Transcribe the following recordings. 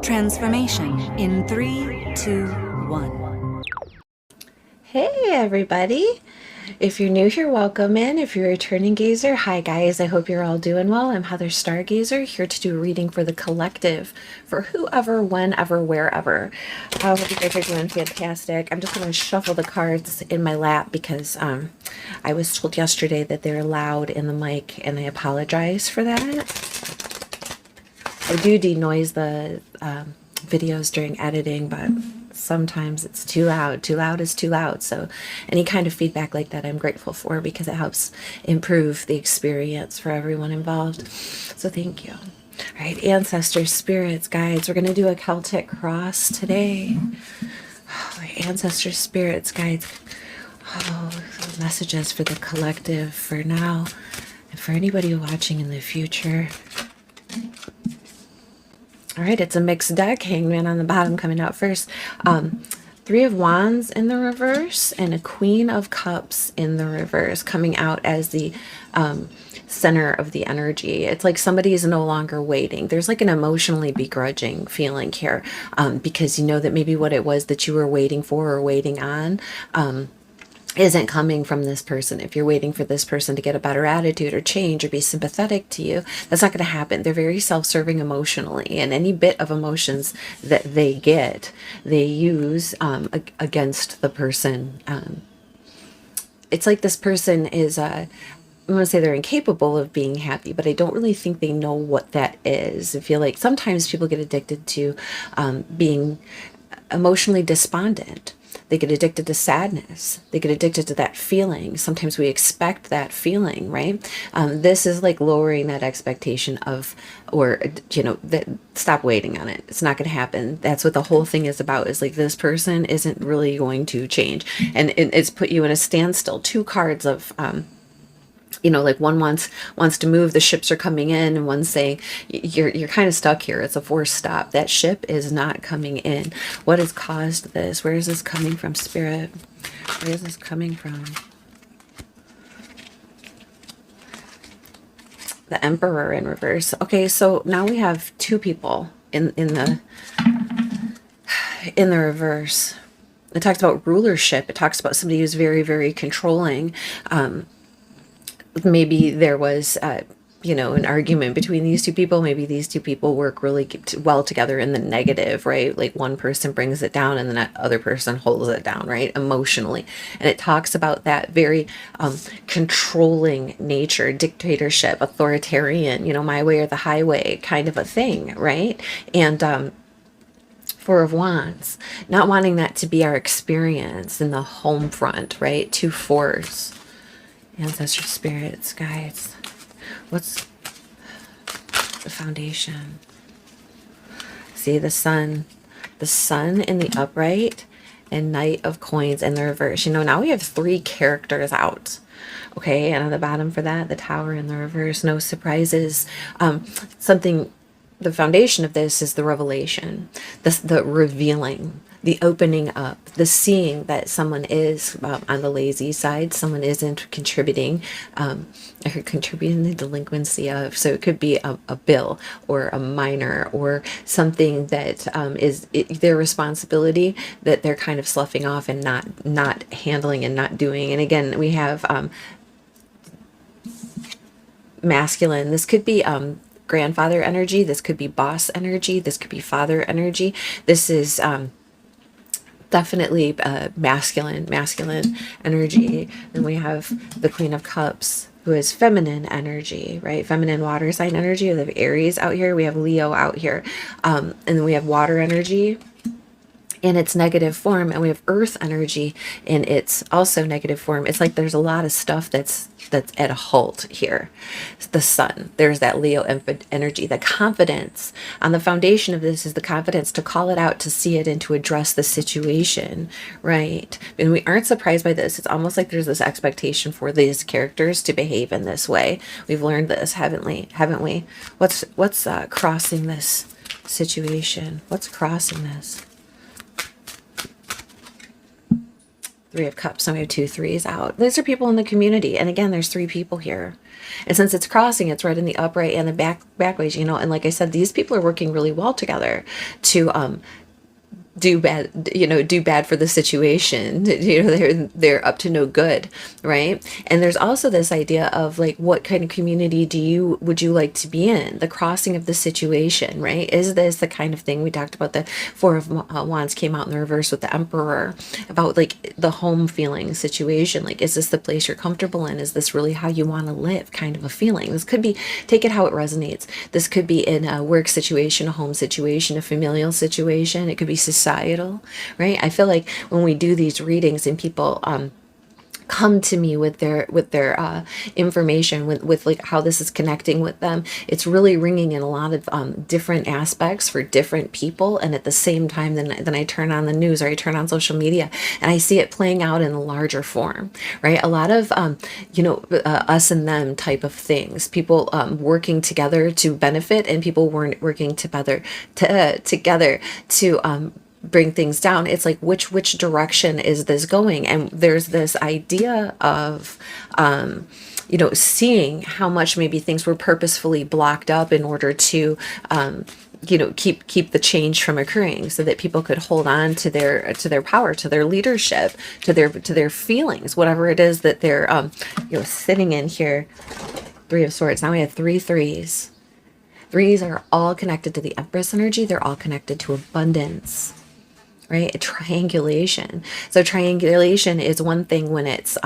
Transformation in 3, 2, 1. Hey everybody! If you're new here, welcome in. If you're a returning gazer, hi guys, I hope you're all doing well. I'm Heather Stargazer, here to do a reading for the collective, for whoever, whenever, wherever. I hope you guys are doing fantastic. I'm just going to shuffle the cards in my lap because I was told yesterday that they're loud in the mic, and I apologize for that. I do denoise the videos during editing, but sometimes it's too loud. Too loud is too loud. So any kind of feedback like that I'm grateful for, because it helps improve the experience for everyone involved. So thank you. All right, ancestors, spirits, guides. We're going to do a Celtic cross today. Oh, ancestors, spirits, guides. Oh, messages for the collective for now and for anybody watching in the future. All right, it's a mixed deck. Hangman on the bottom coming out first. Three of Wands in the reverse and a Queen of Cups in the reverse coming out as the center of the energy. It's like somebody is no longer waiting. There's like an emotionally begrudging feeling here because you know that maybe what it was that you were waiting for or waiting on isn't coming from this person. If you're waiting for this person to get a better attitude or change or be sympathetic to you, that's not going to happen. They're very self-serving emotionally, and any bit of emotions that they get, they use against the person. It's like this person is I want to say they're incapable of being happy, but I don't really think they know what that is. I feel like sometimes people get addicted to being emotionally despondent. They get addicted to sadness. They get addicted to that feeling. Sometimes we expect that feeling, right? This is like lowering that expectation of, or, you know, that stop waiting on it. It's not going to happen. That's what the whole thing is about, is like this person isn't really going to change. And it's put you in a standstill. Two cards of, you know, like one wants to move, the ships are coming in, and one's saying you're kind of stuck here. It's a forced stop. That ship is not coming in. What has caused this? Where is this coming from, Spirit? Where is this coming from? The Emperor in reverse. Okay, so now we have two people in the reverse. It talks about rulership. It talks about somebody who's very, very controlling. Maybe there was, you know, an argument between these two people. Maybe these two people work really well together in the negative, right? Like one person brings it down and then that other person holds it down, right? Emotionally. And it talks about that very controlling nature, dictatorship, authoritarian, you know, my way or the highway kind of a thing, right? And Four of Wands, not wanting that to be our experience in the home front, right? Two fours. Ancestral spirits, guides. What's the foundation? See the sun in the upright and Knight of Coins in the reverse. You know, now we have three characters out. Okay, and on the bottom for that, the Tower in the reverse. No surprises. The foundation of this is the revelation, the revealing, the opening up, the seeing that someone is on the lazy side, someone isn't contributing, or contributing the delinquency of. So it could be a bill or a minor or something that is their responsibility that they're kind of sloughing off and not handling and not doing. And again, we have masculine. This could be grandfather energy. This could be boss energy. This could be father energy. This is definitely masculine energy. And we have the Queen of Cups, who is feminine energy, right? Feminine water sign energy. We have Aries out here. We have Leo out here. And then we have water energy in its negative form, and we have earth energy in its also negative form. It's like there's a lot of stuff that's at a halt here. The sun, there's that Leo energy, the confidence. On the foundation of this is the confidence to call it out, to see it, and to address the situation, right? And we aren't surprised by this. It's almost like there's this expectation for these characters to behave in this way. We've learned this, haven't we? What's crossing this situation? What's crossing this? Three of Cups. So we have 2 3s out. These are people in the community. And again, there's 3 people here. And since it's crossing, it's right in the upright and the backways, you know, and like I said, these people are working really well together to do bad for the situation. You know, they're up to no good, right? And there's also this idea of like, what kind of community would you like to be in? The crossing of the situation, right? Is this the kind of thing we talked about? The Four of Wands came out in the reverse with the Emperor, about like the home feeling situation. Like, is this the place you're comfortable in? Is this really how you want to live? Kind of a feeling. This could be, take it how it resonates. This could be in a work situation, a home situation, a familial situation. It could be societal, right? I feel like when we do these readings and people come to me with their information, with like how this is connecting with them, it's really ringing in a lot of different aspects for different people. And at the same time, then I turn on the news or I turn on social media and I see it playing out in a larger form, right? A lot of us and them type of things, people working together to benefit, and people weren't working together to bring things down. It's like, which direction is this going? And there's this idea of seeing how much maybe things were purposefully blocked up in order to keep the change from occurring, so that people could hold on to their power, to their leadership, to their feelings, whatever it is that they're sitting in here. 3 of Swords. Now we have 3 3s. 3s are all connected to the Empress energy. They're all connected to abundance, right? A triangulation. So triangulation is one thing when it's,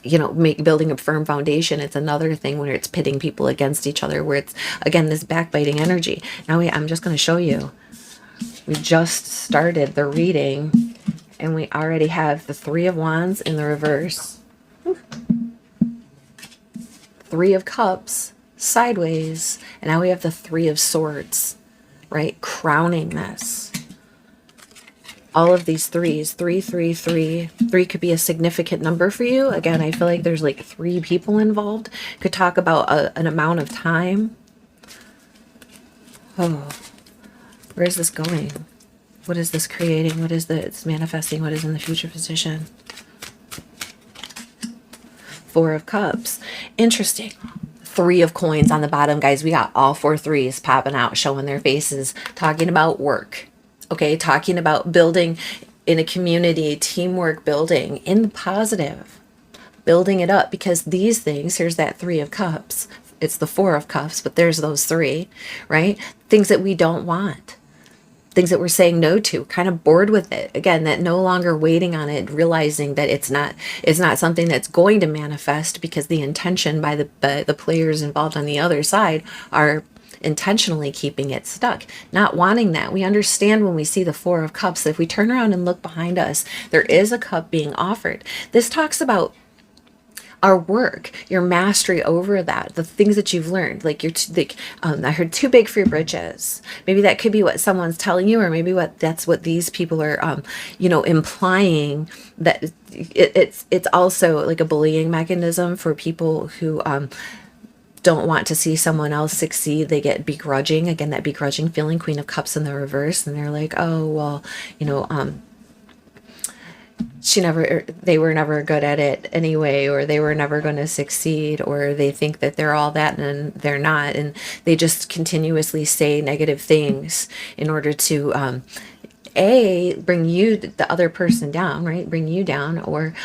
building a firm foundation. It's another thing when it's pitting people against each other, where it's, again, this backbiting energy. Now I'm just going to show you. We just started the reading and we already have the 3 of Wands in the reverse. 3 of Cups sideways. And now we have the 3 of Swords, right? Crowning this. All of these 3s, 3 3 3 3 could be a significant number for you. Again, I feel like there's like 3 people involved. Could talk about an amount of time. Oh, where is this going? What is this creating? What is it's manifesting? What is in the future position? 4 of Cups. Interesting. 3 of Coins on the bottom, guys. We got all 4 3s popping out, showing their faces, talking about work. Okay, talking about building in a community, teamwork, building in the positive, building it up, because these things, here's that 3 of Cups. It's the 4 of Cups, but there's those 3, right? Things that we don't want, things that we're saying no to, kind of bored with it. Again, that no longer waiting on it, realizing that it's not something that's going to manifest, because the intention by the players involved on the other side are intentionally keeping it stuck, not wanting that. We understand when we see the 4 of Cups that if we turn around and look behind us, there is a cup being offered. This talks about our work, your mastery over that, the things that you've learned. Like I heard too big for your britches. Maybe that could be what someone's telling you, or maybe that's what these people are, implying, that it's also like a bullying mechanism for people who don't want to see someone else succeed. They get begrudging. Again, that begrudging feeling, Queen of Cups in the reverse. And they're like, oh, well, they were never good at it anyway, or they were never going to succeed, or they think that they're all that and they're not. And they just continuously say negative things in order to, bring you, the other person, down, right? Bring you down, or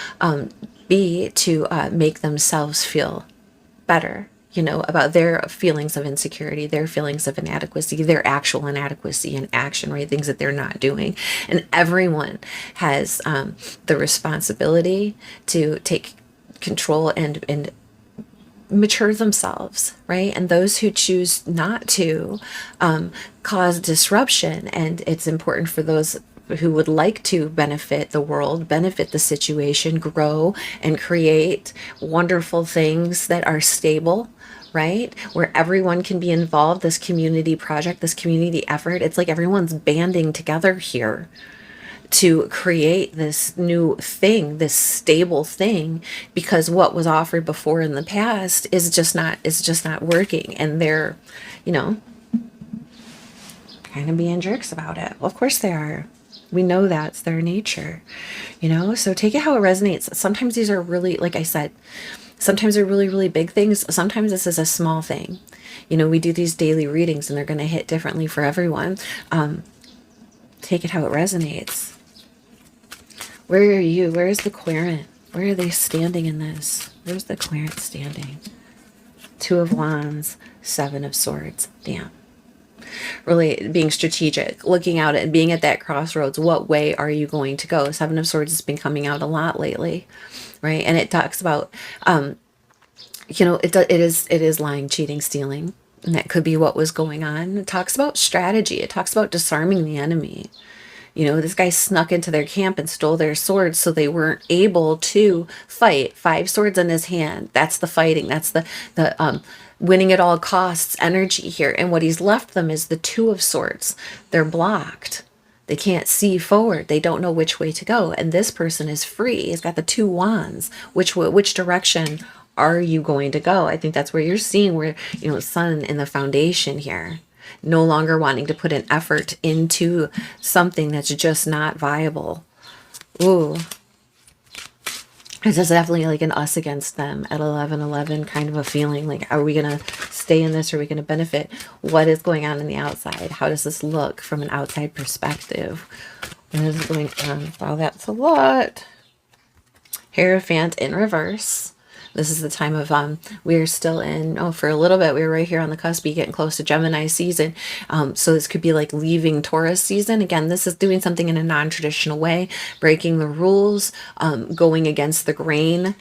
B, to make themselves feel better, about their feelings of insecurity, their feelings of inadequacy, their actual inadequacy in action, right? Things that they're not doing. And everyone has the responsibility to take control and mature themselves, right? And those who choose not to cause disruption. And it's important for those who would like to benefit the world, benefit the situation, grow and create wonderful things that are stable, right? Where everyone can be involved, this community project, this community effort. It's like everyone's banding together here to create this new thing, this stable thing, because what was offered before in the past is just not working. And they're, kind of being jerks about it. Well, of course they are. We know that's their nature, you know? So take it how it resonates. Sometimes these are really, like I said, sometimes they're really, really big things. Sometimes this is a small thing. You know, we do these daily readings and they're going to hit differently for everyone. Take it how it resonates. Where are you? Where is the querent? Where are they standing in this? Where's the querent standing? Two of Wands, Seven of Swords. Damn. Really being strategic, looking out and being at that crossroads. What way are you going to go? Seven of Swords has been coming out a lot lately, right? And it talks about, you know, it is lying, cheating, stealing. And that could be what was going on. It talks about strategy. It talks about disarming the enemy. You know, this guy snuck into their camp and stole their swords, so they weren't able to fight. 5 swords in his hand. That's the fighting. That's the winning at all costs energy here. And what he's left them is the 2 of swords. They're blocked. They can't see forward. They don't know which way to go. And this person is free. He's got the 2 wands. Which direction are you going to go? I think that's where you're seeing where, you know, sun in the foundation here. No longer wanting to put an effort into something that's just not viable. Ooh. This is definitely like an us against them at 11:11 kind of a feeling. Like, are we going to stay in this? Or are we going to benefit? What is going on in the outside? How does this look from an outside perspective? What is going on? Wow, that's a lot. Hierophant in reverse. This is the time of, we are still in, for a little bit, we were right here on the cusp, getting close to Gemini season. So this could be like leaving Taurus season. Again, this is doing something in a non-traditional way, breaking the rules, going against the grain.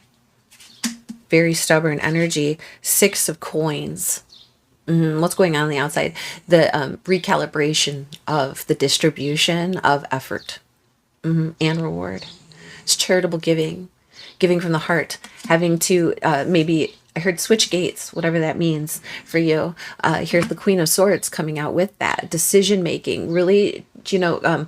Very stubborn energy. 6 of coins. What's going on the outside? The recalibration of the distribution of effort and reward. It's charitable giving. Giving from the heart, having to maybe, I heard switch gates, whatever that means for you. Here's the Queen of Swords coming out with that. Decision making, really, you know,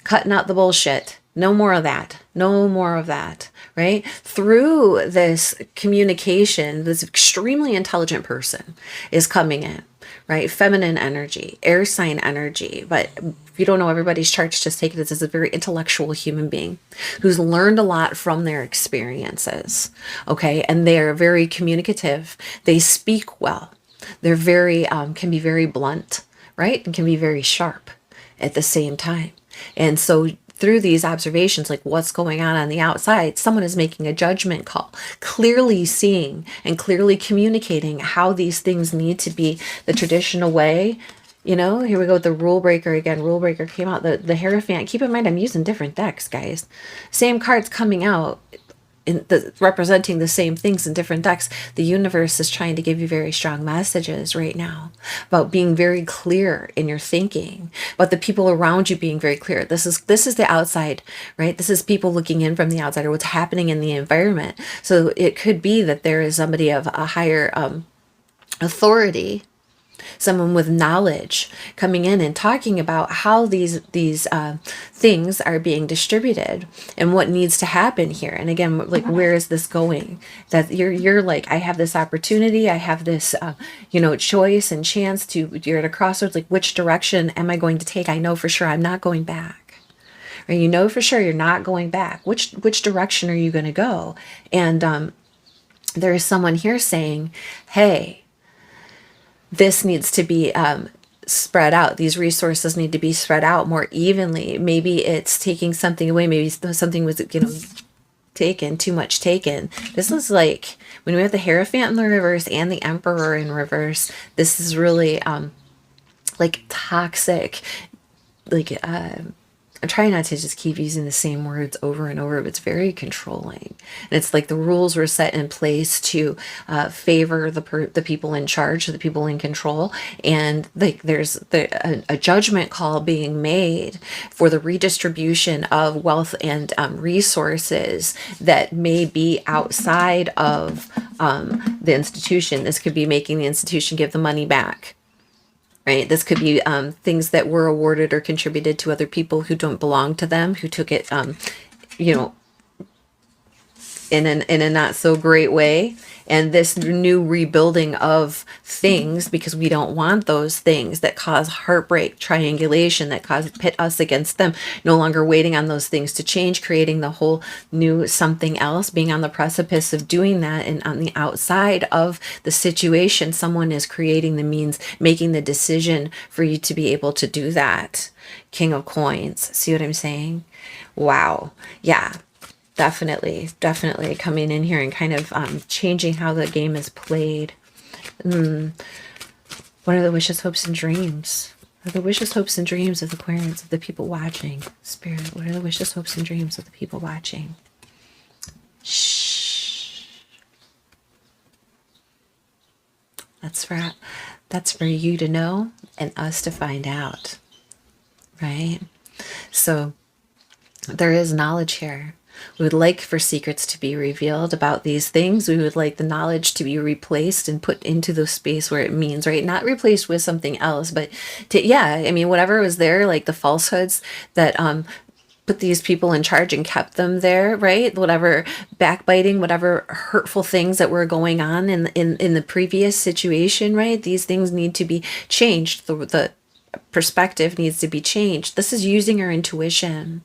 cutting out the bullshit. No more of that. No more of that, right? Through this communication, this extremely intelligent person is coming in, right? Feminine energy, air sign energy. But if you don't know everybody's charts, just take it as a very intellectual human being who's learned a lot from their experiences, okay? And they're very communicative. They speak well. They're very, can be very blunt, right? And can be very sharp at the same time. And so through these observations, like what's going on the outside, someone is making a judgment call, clearly seeing and clearly communicating how these things need to be the traditional way. You know, here we go with the rule breaker again. Rule breaker came out, the Hierophant. Keep in mind, I'm using different decks, guys. Same cards coming out, representing the same things in different decks. The universe is trying to give you very strong messages right now about being very clear in your thinking, about the people around you being very clear. This is the outside, right? This is people looking in from the outside, or what's happening in the environment. So it could be that there is somebody of a higher authority, someone with knowledge coming in and talking about how these things are being distributed and what needs to happen here. And again, like, where is this going? That you're like, I have this opportunity, I have this choice and chance to, you're at a crossroads, like, which direction am I going to take? I know for sure I'm not going back. Or you know for sure you're not going back. Which direction are you going to go? And there is someone here saying, hey, this needs to be spread out. These resources need to be spread out more evenly. Maybe it's taking something away. Maybe something was, taken, too much taken. This is like, when we have the Hierophant in the reverse and the Emperor in reverse, this is really like toxic, like I'm trying not to just keep using the same words over and over, but it's very controlling. And it's like the rules were set in place to favor the people in charge, the people in control. And there's a judgment call being made for the redistribution of wealth and resources that may be outside of the institution. This could be making the institution give the money back. Right. This could be things that were awarded or contributed to other people who don't belong to them, who took it, in a not so great way. And this new rebuilding of things, because we don't want those things that cause heartbreak, triangulation, that cause pit us against them, no longer waiting on those things to change, creating the whole new something else, being on the precipice of doing that. And on the outside of the situation, someone is creating the means, making the decision for you to be able to do that. King of Coins. See what I'm saying? Wow. Yeah. Definitely coming in here and kind of changing how the game is played. What are the wishes, hopes, and dreams? What are the wishes, hopes, and dreams of the Aquarians, of the people watching? Spirit, what are the wishes, hopes, and dreams of the people watching? Shh. That's for you to know and us to find out, right? So there is knowledge here. We would like for secrets to be revealed about these things. We would like the knowledge to be replaced and put into the space where it means, right? Not replaced with something else, but whatever was there, like the falsehoods that put these people in charge and kept them there, right? Whatever backbiting, whatever hurtful things that were going on in the previous situation, right? These things need to be changed. The perspective needs to be changed. This is using our intuition.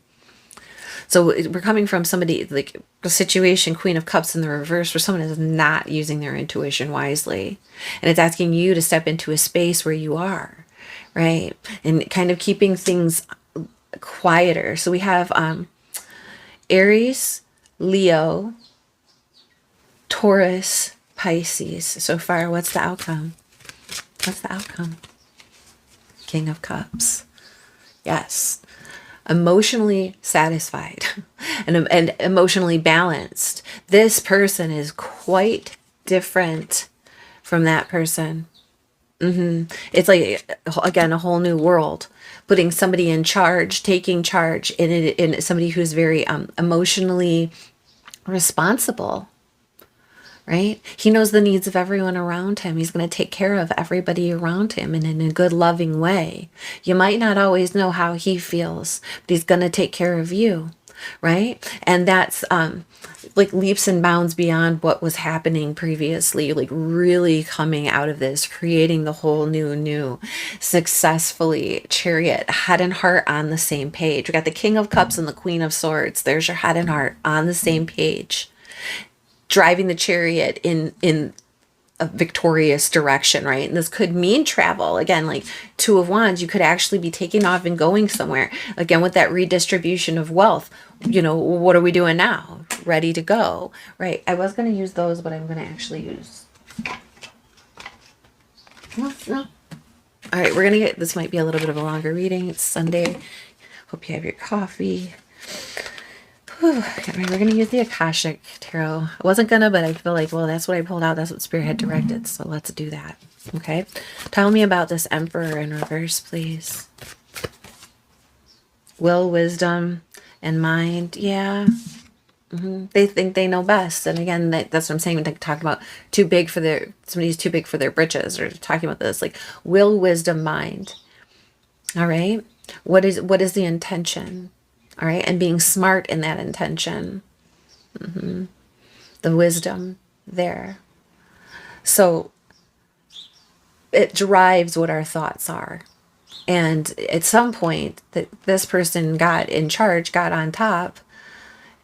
So we're coming from somebody, like a situation, Queen of Cups in the reverse, where someone is not using their intuition wisely. And it's asking you to step into a space where you are, right? And kind of keeping things quieter. So we have Aries, Leo, Taurus, Pisces. So far, what's the outcome? What's the outcome? King of Cups. Yes. Emotionally satisfied and emotionally balanced. This person is quite different from that person. It's like, again, a whole new world. Putting somebody in charge, taking charge in somebody who's very emotionally responsible. Right? He knows the needs of everyone around him. He's going to take care of everybody around him and in a good, loving way. You might not always know how he feels, but he's going to take care of you. Right? And that's like leaps and bounds beyond what was happening previously, like really coming out of this, creating the whole new successfully. Chariot, head and heart on the same page. We got the King of Cups and the Queen of Swords. There's your head and heart on the same page. Driving the chariot in a victorious direction, right? And this could mean travel. Again, like Two of Wands, you could actually be taking off and going somewhere. Again, with that redistribution of wealth, what are we doing now? Ready to go, right? I was going to use those, but I'm going to actually use... No. All right, we're going to get... This might be a little bit of a longer reading. It's Sunday. Hope you have your coffee. We're going to use the Akashic Tarot. I wasn't going to, but I feel like, well, that's what I pulled out. That's what Spirit had directed. So let's do that. Okay. Tell me about this Emperor in reverse, please. Will, wisdom, and mind. Yeah. They think they know best. And again, that's what I'm saying when they talk about somebody's too big for their britches, or talking about this, like will, wisdom, mind. All right. What is the intention? All right. And being smart in that intention. The wisdom there. So it drives what our thoughts are. And at some point that this person got in charge, got on top,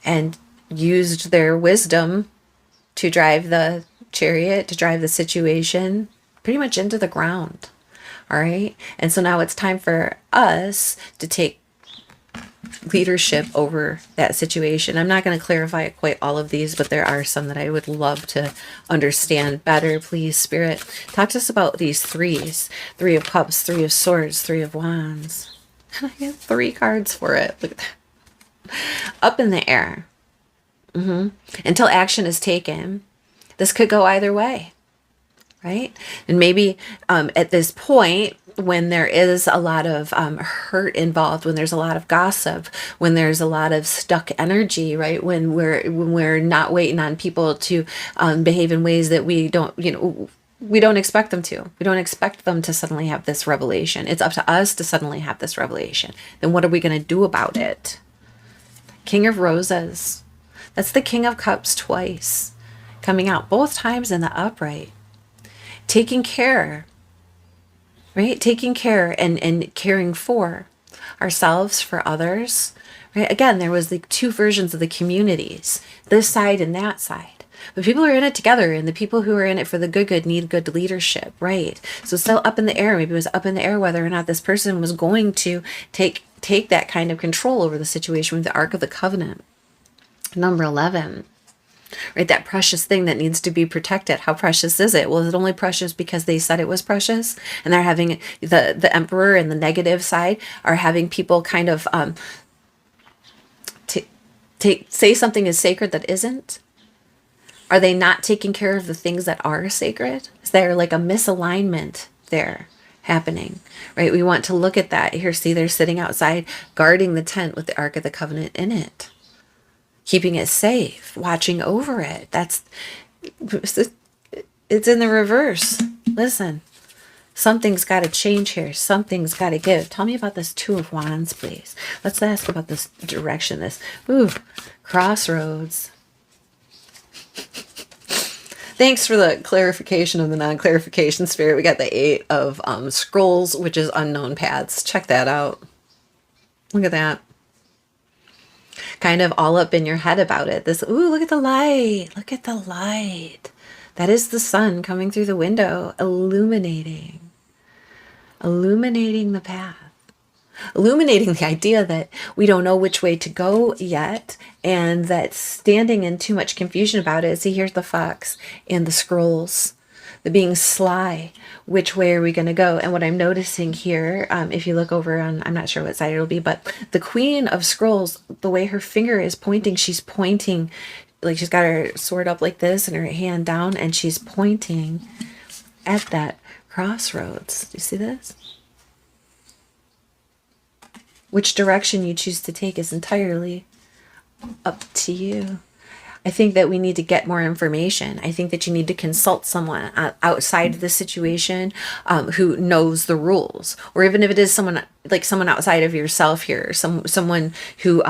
and used their wisdom to drive the chariot, to drive the situation pretty much into the ground. All right. And so now it's time for us to take leadership over that situation. I'm not going to clarify quite all of these, but there are some that I would love to understand better. Please, Spirit, talk to us about these threes. 3 of Cups, 3 of Swords, 3 of Wands. I get 3 cards for it. Look at that. Up in the air. Until action is taken. This could go either way. Right? And maybe at this point, when there is a lot of hurt involved, when there's a lot of gossip, when there's a lot of stuck energy, right? When we're not waiting on people to behave in ways that we don't expect them to. We don't expect them to suddenly have this revelation. It's up to us to suddenly have this revelation. Then what are we going to do about it? King of Roses. That's the King of Cups twice, coming out both times in the upright. Taking care, right? Taking care and caring for ourselves, for others, right? Again, there was the two versions of the communities, this side and that side. But people are in it together, and the people who are in it for the good need good leadership, right? So it's still up in the air. Maybe it was up in the air whether or not this person was going to take that kind of control over the situation with the Ark of the Covenant. Number 11, right? That precious thing that needs to be protected. How precious is it? Well, is it only precious because they said it was precious? And they're having the emperor and the negative side are having people kind of say something is sacred that isn't? Are they not taking care of the things that are sacred? Is there like a misalignment there happening, right? We want to look at that. Here, see, they're sitting outside guarding the tent with the Ark of the Covenant in it, keeping it safe, watching over it. It's in the reverse. Listen, something's got to change here. Something's got to give. Tell me about this Two of Wands, please. Let's ask about this direction, this, crossroads. Thanks for the clarification of the non-clarification, Spirit. We got the 8 of scrolls, which is unknown paths. Check that out. Look at that. Kind of all up in your head about it. This, look at the light. Look at the light. That is the sun coming through the window, illuminating the path. Illuminating the idea that we don't know which way to go yet, and that standing in too much confusion about it. See, here's the fox and the scrolls, the being sly. Which way are we going to go? And what I'm noticing here, if you look over on, I'm not sure what side it'll be, but the Queen of Scrolls, the way her finger is pointing, she's pointing like she's got her sword up like this and her hand down, and she's pointing at that crossroads. Do you see this? Which direction you choose to take is entirely up to you. I think that we need to get more information. I think that you need to consult someone outside of the situation who knows the rules, or even if it is someone outside of yourself here, someone who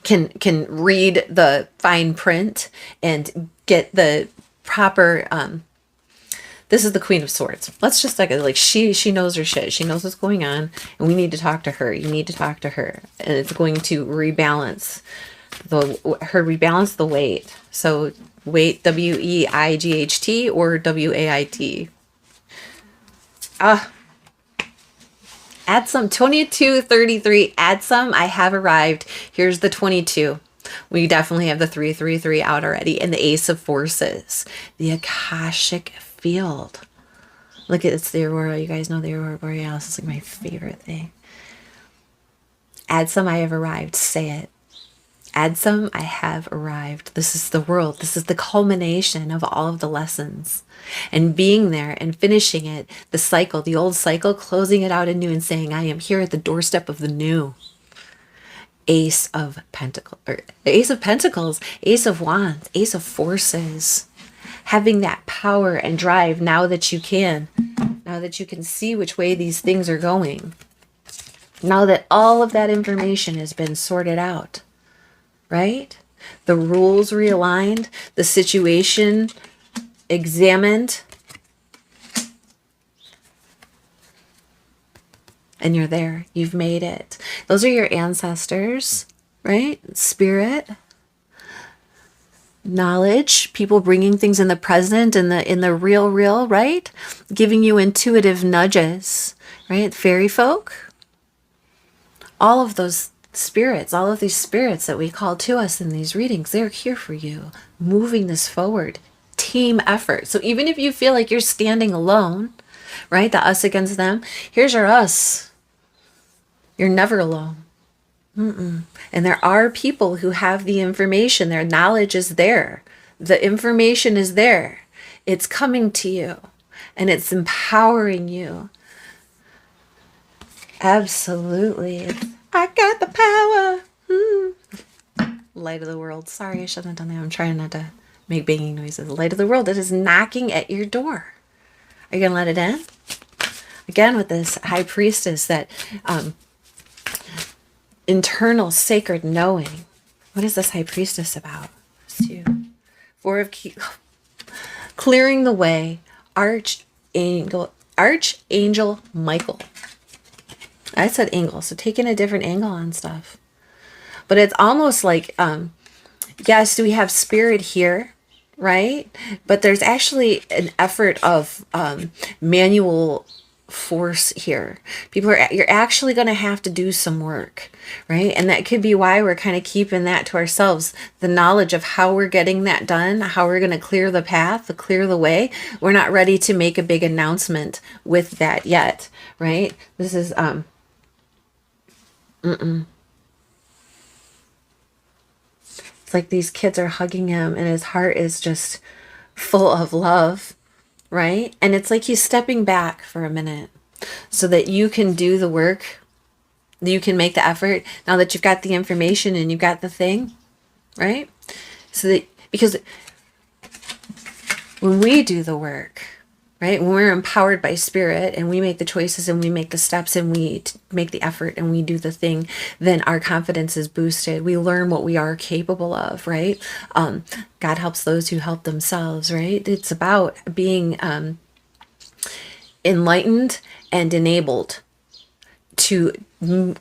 can read the fine print and get the proper. This is the Queen of Swords. Let's just like she knows her shit. She knows what's going on, and we need to talk to her. You need to talk to her, and it's going to rebalance the weight. So weight, WEIGHT or WAIT. Add some 2233. Add some. I have arrived. Here's the 22. We definitely have the 333 out already, and the Ace of Forces, the Akashic Field. Look at it's the Aurora. You guys know the Aurora Borealis is like my favorite thing. Add some. I have arrived. Say it. Add some. I have arrived. This is the world. This is the culmination of all of the lessons, and being there and finishing it, the cycle, the old cycle, closing it out anew and saying, I am here at the doorstep of the new. Ace of Pentacles, Ace of Wands, Ace of Forces. Having that power and drive now that you can see which way these things are going. Now that all of that information has been sorted out, right? The rules realigned, the situation examined, and you're there. You've made it. Those are your ancestors, right? Spirit. Knowledge, people bringing things in the present, in the real, right? Giving you intuitive nudges, right? Fairy folk. All of those spirits, all of these spirits that we call to us in these readings, they're here for you, moving this forward. Team effort. So even if you feel like you're standing alone, right? The us against them, here's your us. You're never alone. And there are people who have the information. Their knowledge is there. The information is there. It's coming to you, and it's empowering you. Absolutely. I got the power. Light of the world. Sorry, I shouldn't have done that. I'm trying not to make banging noises. The light of the world that is knocking at your door. Are you going to let it in? Again, with this high priestess, that internal sacred knowing, What is this High Priestess about? Two. Four of clearing the way. Archangel Michael. I said angle, so taking a different angle on stuff. But it's almost like, yes, we have spirit here, right? But there's actually an effort of manual force here. You're actually going to have to do some work, right? And that could be why we're kind of keeping that to ourselves, the knowledge of how we're getting that done, how we're going to clear the path, clear the way. We're not ready to make a big announcement with that yet, right? This is it's like these kids are hugging him and his heart is just full of love, right? And it's like he's stepping back for a minute so that you can do the work, you can make the effort now that you've got the information and you've got the thing, right? So that, because when we do the work, right, when we're empowered by spirit and we make the choices and we make the steps and we make the effort and we do the thing, then our confidence is boosted. We learn what we are capable of, right? God helps those who help themselves, right? It's about being enlightened and enabled to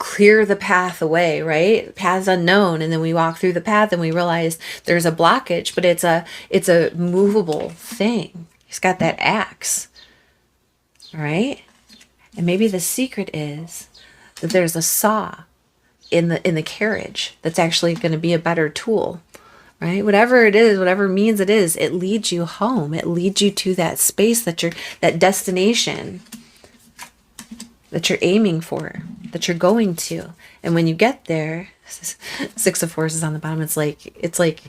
clear the path away, right? Paths unknown, and then we walk through the path and we realize there's a blockage, but it's a movable thing. He's got that axe, right? And maybe the secret is that there's a saw in the carriage that's actually going to be a better tool, right? Whatever it is, whatever means it is, it leads you home. It leads you to that space that destination that you're aiming for, that you're going to. And when you get there, Six of Forces on the bottom, it's like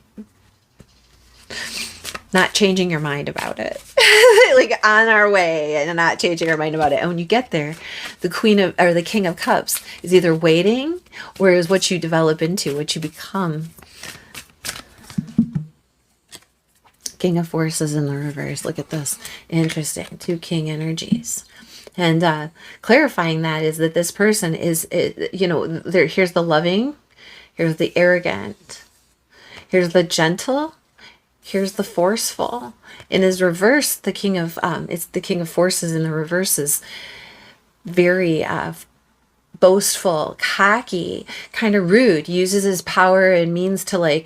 not changing your mind about it. Like on our way and not changing our mind about it. And when you get there, the King of Cups is either waiting or is what you develop into, what you become. King of Forces in the reverse. Look at this. Interesting. Two King energies. And clarifying that is that this person is, here's the loving, here's the arrogant, here's the gentle, here's the forceful. In his reverse, the King of, it's the King of Forces in the reverse is very boastful, cocky, kind of rude, uses his power and means to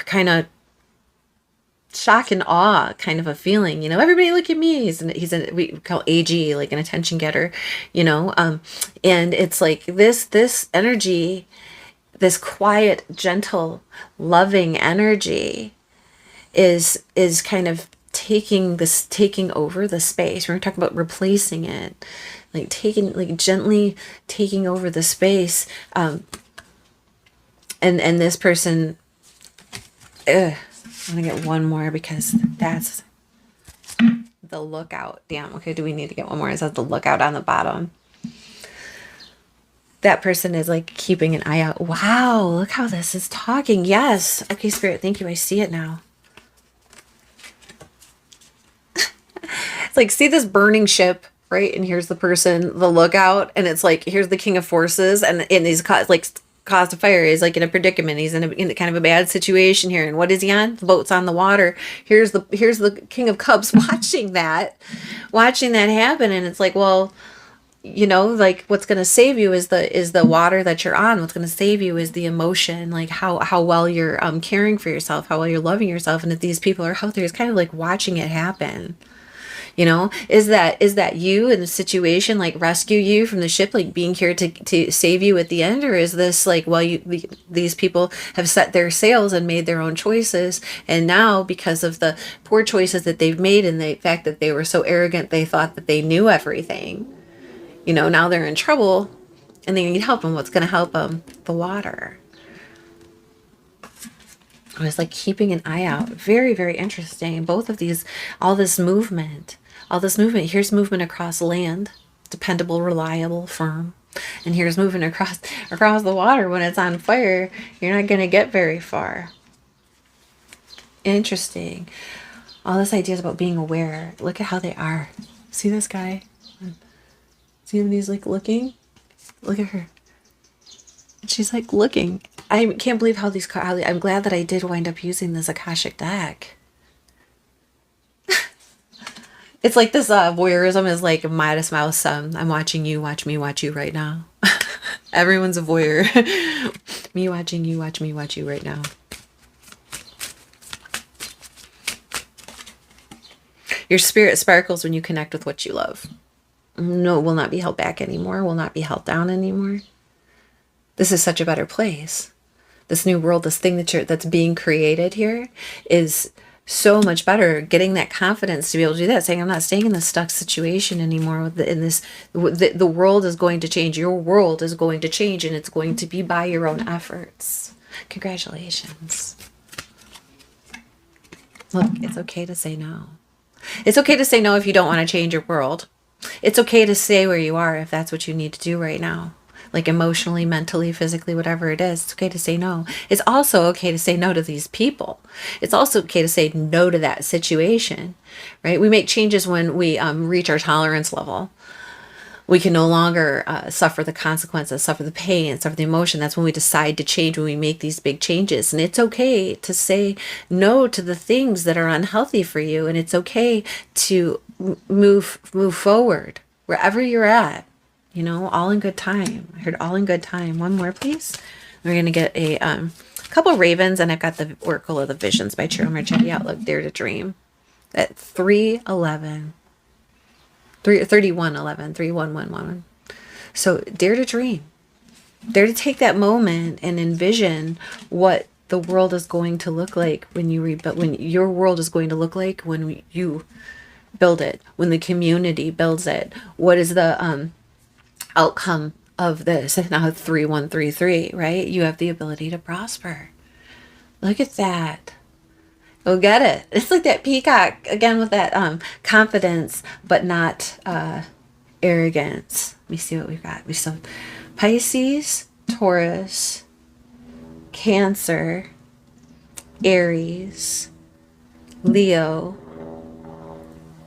kind of shock and awe kind of a feeling, everybody look at me. We call AG, like an attention getter, and it's like this energy, this quiet, gentle, loving energy is kind of taking over the space. We're talking about replacing it, gently taking over the space. And this person, I'm going to get one more because that's the lookout. Damn. Okay. Do we need to get one more? Is that the lookout on the bottom? That person is like keeping an eye out. Wow. Look how this is talking. Yes. Okay, Spirit. Thank you. I see it now. It's like, see this burning ship, right? And here's the person, the lookout. And it's like, here's the King of Forces. And he's caused a fire. He's like in a predicament. He's in kind of a bad situation here. And what is he on? The boat's on the water. Here's the King of Cups watching that happen. And it's like, well, what's going to save you is the water that you're on. What's going to save you is the emotion, like how well you're caring for yourself, how well you're loving yourself. And if these people are out there, it's kind of like watching it happen. Is that you in the situation, like rescue you from the ship, like being here to save you at the end? Or is this like, well, these people have set their sails and made their own choices. And now because of the poor choices that they've made and the fact that they were so arrogant, they thought that they knew everything, now they're in trouble and they need help. And what's going to help them? The water. I was like keeping an eye out. Very, very interesting. Both of these, all this movement. Here's movement across land, dependable, reliable, firm. And here's moving across the water. When it's on fire, you're not going to get very far. Interesting. All this idea is about being aware. Look at how they are. See this guy? See him? He's like looking. Look at her. She's like looking. I can't believe how these cards, I'm glad that I did wind up using this Akashic deck. It's like this voyeurism is like Midas Mouse. I'm watching you, watch me, watch you right now. Everyone's a voyeur. Me watching you, watch me, watch you right now. Your spirit sparkles when you connect with what you love. No, it will not be held back anymore. Will not be held down anymore. This is such a better place. This new world, this thing that's being created here is so much better. Getting that confidence to be able to do that, saying I'm not staying in this stuck situation anymore. The world is going to change. Your world is going to change, and it's going to be by your own efforts. Congratulations. Look, it's okay to say no. It's okay to say no if you don't want to change your world. It's okay to stay where you are if that's what you need to do right now. Like emotionally, mentally, physically, whatever it is, it's okay to say no. It's also okay to say no to these people. It's also okay to say no to that situation, right? We make changes when we reach our tolerance level. We can no longer suffer the consequences, suffer the pain, suffer the emotion. That's when we decide to change, when we make these big changes. And it's okay to say no to the things that are unhealthy for you. And it's okay to move forward wherever you're at. You know, all in good time. I heard all in good time. One more, please. We're going to get a couple ravens, and I've got the Oracle of the Visions by Tarot Marchetti Outlook, Dare to Dream. At 311. 3111, 3111. So dare to dream. Dare to take that moment and envision what the world is going to look like when you rebuild, when your world is going to look like when you build it, when the community builds it. What is the outcome of this? Now 3133, right? You have the ability to prosper. Look at that. Go get it. It's like that peacock again with that confidence, but not arrogance. Let me see what we've got. We still have Pisces, Taurus, Cancer, Aries, Leo,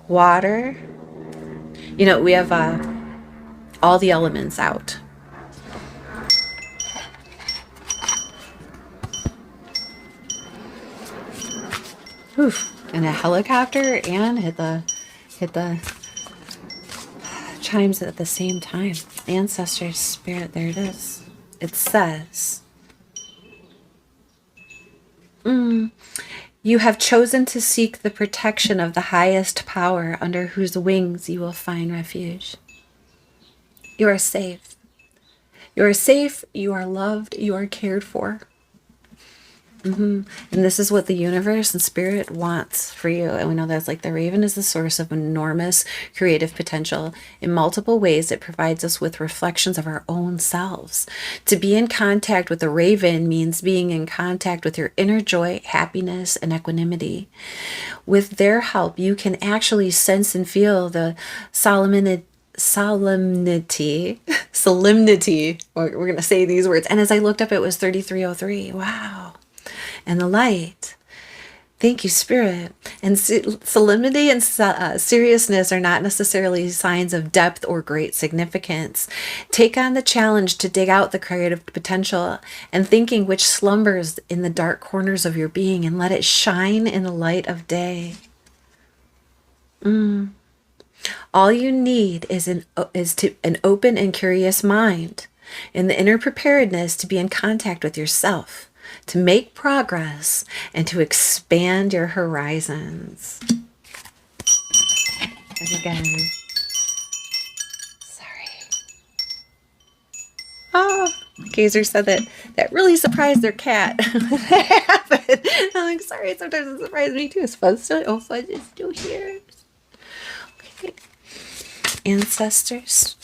water. You know, we have all the elements out. Oof. And a helicopter and hit the chimes at the same time. Ancestors, spirit, there it is. It says, you have chosen to seek the protection of the highest power under whose wings you will find refuge. You are safe. You are safe. You are loved. You are cared for. And this is what the universe and spirit wants for you. And we know that's like the raven is the source of enormous creative potential. In multiple ways, it provides us with reflections of our own selves. To be in contact with the raven means being in contact with your inner joy, happiness, and equanimity. With their help, you can actually sense and feel the solemnity. We're going to say these words. And as I looked up, it was 3303. Wow. And the light. Thank you, Spirit. And solemnity and seriousness are not necessarily signs of depth or great significance. Take on the challenge to dig out the creative potential and thinking which slumbers in the dark corners of your being and let it shine in the light of day. All you need is an open and curious mind and the inner preparedness to be in contact with yourself, to make progress, and to expand your horizons. And again, sorry. Oh, Gazer said that really surprised their cat. That happened. I'm like, sorry, sometimes it surprises me too. Is Fudge still here? Okay. Ancestors,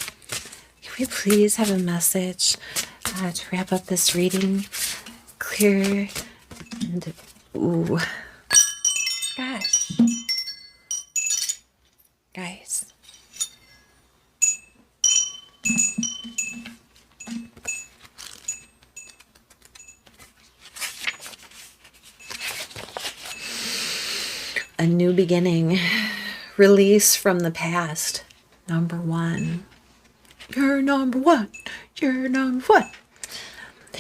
can we please have a message to wrap up this reading? Clear and ooh, gosh, guys, a new beginning, release from the past. Number one, you're number one. You're number one.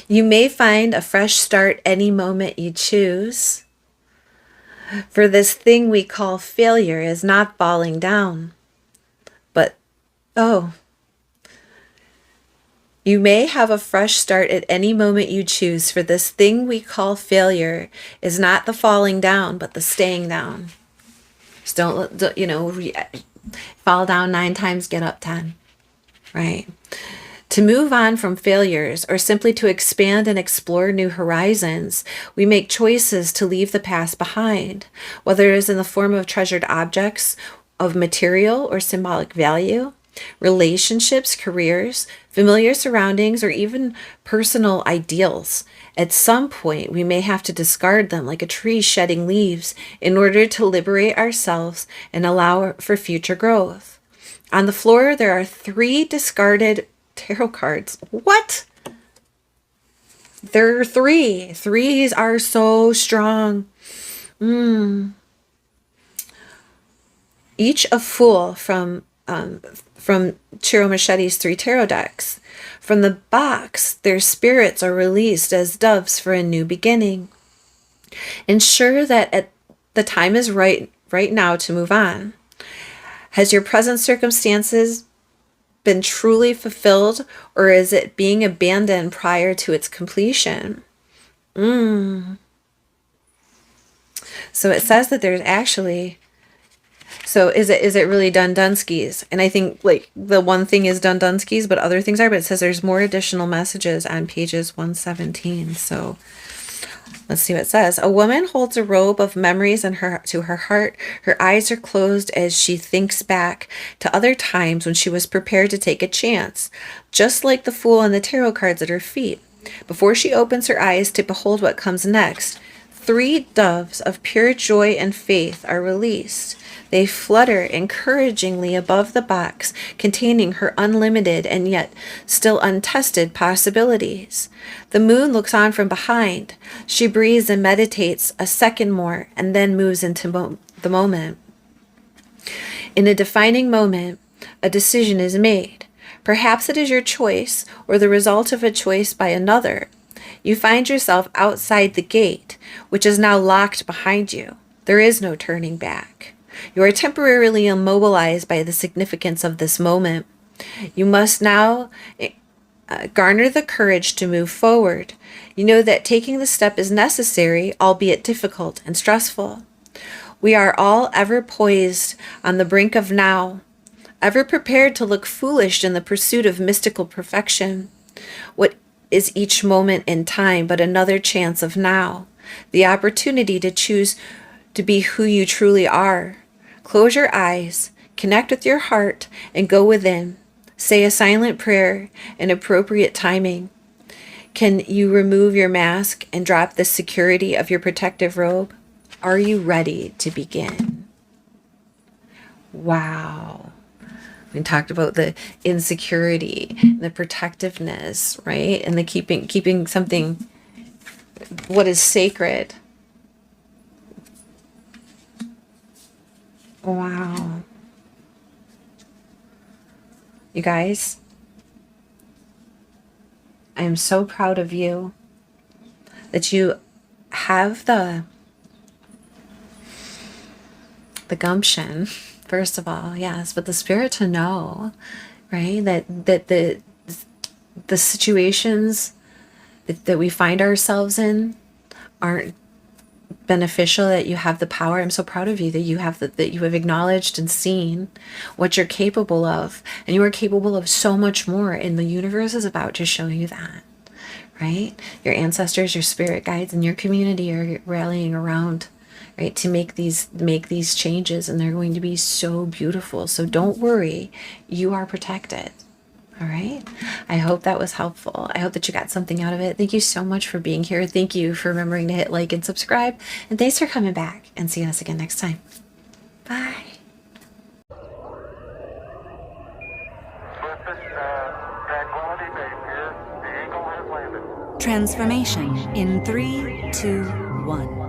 You may find a fresh start any moment you choose. For this thing we call failure is not falling down, but, oh, you may have a fresh start at any moment you choose, for this thing we call failure is not the falling down, but the staying down. Just don't fall down 9 times, get up 10, right? To move on from failures or simply to expand and explore new horizons, we make choices to leave the past behind, whether it is in the form of treasured objects of material or symbolic value, relationships, careers, familiar surroundings, or even personal ideals. At some point, we may have to discard them like a tree shedding leaves in order to liberate ourselves and allow for future growth. On the floor, there are 3 discarded tarot cards. What? There are 3. Threes are so strong. Each a Fool from Chiro Machete's 3 tarot decks. From the box, their spirits are released as doves for a new beginning. Ensure that the time is right now to move on. Has your present circumstances been truly fulfilled, or is it being abandoned prior to its completion? So it says that there's actually, so is it really Dundunski's? And I think like the one thing is Dundunski's, but other things are, but it says there's more additional messages on pages 117. So let's see what it says. A woman holds a robe of memories to her heart. Her eyes are closed as she thinks back to other times when she was prepared to take a chance, just like the Fool and the tarot cards at her feet. Before she opens her eyes to behold what comes next, 3 doves of pure joy and faith are released. They flutter encouragingly above the box containing her unlimited and yet still untested possibilities. The moon looks on from behind. She breathes and meditates a second more and then moves into the moment. In a defining moment, a decision is made. Perhaps it is your choice or the result of a choice by another. You find yourself outside the gate, which is now locked behind you. There is no turning back. You are temporarily immobilized by the significance of this moment. You must now garner the courage to move forward. You know that taking the step is necessary, albeit difficult and stressful. We are all ever poised on the brink of now, ever prepared to look foolish in the pursuit of mystical perfection. What is each moment in time but another chance of now, the opportunity to choose to be who you truly are. Close your eyes, connect with your heart, and go within. Say a silent prayer in appropriate timing. Can you remove your mask and drop the security of your protective robe? Are you ready to begin? Wow. We talked about the insecurity, the protectiveness, right? And the keeping something, what is sacred. Wow. You guys, I am so proud of you that you have the gumption, first of all, yes, but the spirit to know, right, that the situations that we find ourselves in aren't beneficial, that you have the power. I'm so proud of you that you have that you have acknowledged and seen what you're capable of, and you are capable of so much more, and the universe is about to show you that, right? Your ancestors, your spirit guides, and your community are rallying around, right, to make these changes, and they're going to be so beautiful. So don't worry, you are protected. All right. I hope that was helpful. I hope that you got something out of it. Thank you so much for being here. Thank you for remembering to hit like and subscribe. And thanks for coming back and seeing us again next time. Bye. Transformation in 3, 2, 1.